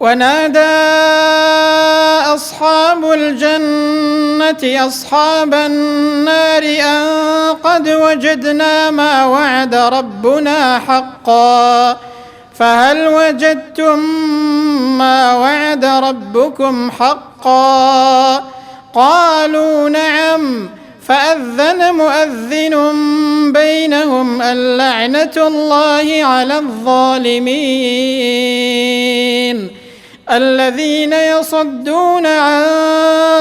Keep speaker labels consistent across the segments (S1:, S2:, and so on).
S1: ونادى أصحاب الجنة أصحاب النار أن قد وجدنا ما وعد ربنا حقا فهل وجدتم ما وعد ربكم حقا؟ قالوا نعم. فأذن مؤذن بينهم اللعنة الله على الظالمين الذين يصدون عن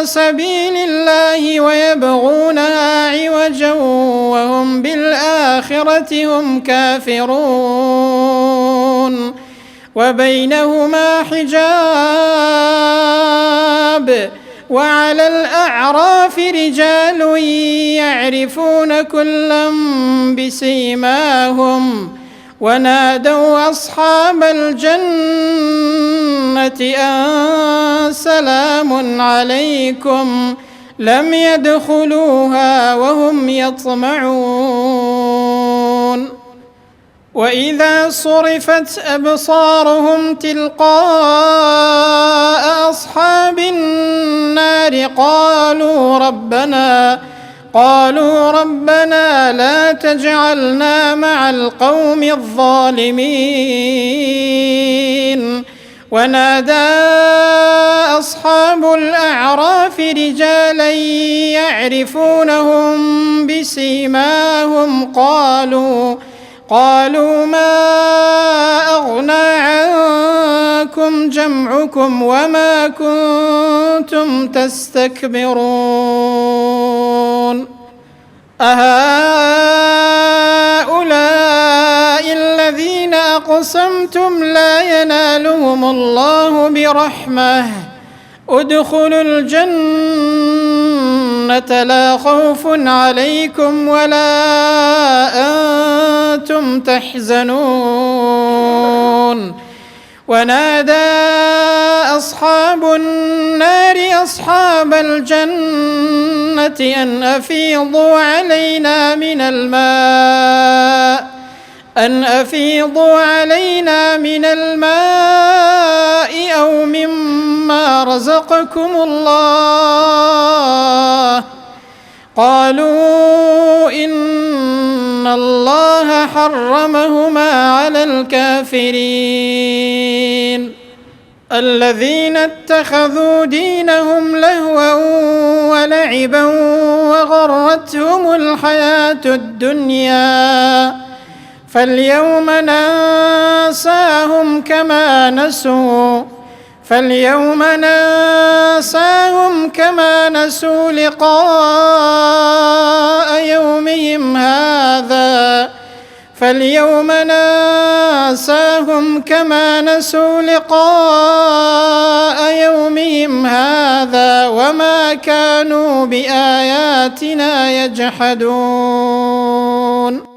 S1: سبيل الله ويبغونها عوجا وهم بالآخرة هم كافرون وبينهما حجاب وعلى الأعراف رجال يعرفون كلا بسيماهم ونادوا أصحاب الجنة أن سلام عليكم لم يدخلوها وهم يطمعون وإذا صرفت أبصارهم تلقاء أصحاب النار قالوا ربنا لا تجعلنا مع القوم الظالمين ونادى أصحاب الأعراف رجالا يعرفونهم بسيماهم قالوا ما أغنى عنكم جمعكم وما كنتم تستكبرون أهؤلاء الذين أقسمتم لا ينالهم الله برحمة ادخلوا الجنة لا خوف عليكم ولا أنتم تحزنون ونادى أصحاب النار أصحاب الجنة أن أفيضوا علينا من الماء أو مما رزقكم الله قالوا إن الله حرمهما على الكافرين الذين اتخذوا دينهم لهوا ولعبا وغرتهم الحياة الدنيا فاليوم ننساهم كما نسوا لقاء يومهم هذا وما كانوا بآياتنا يجحدون.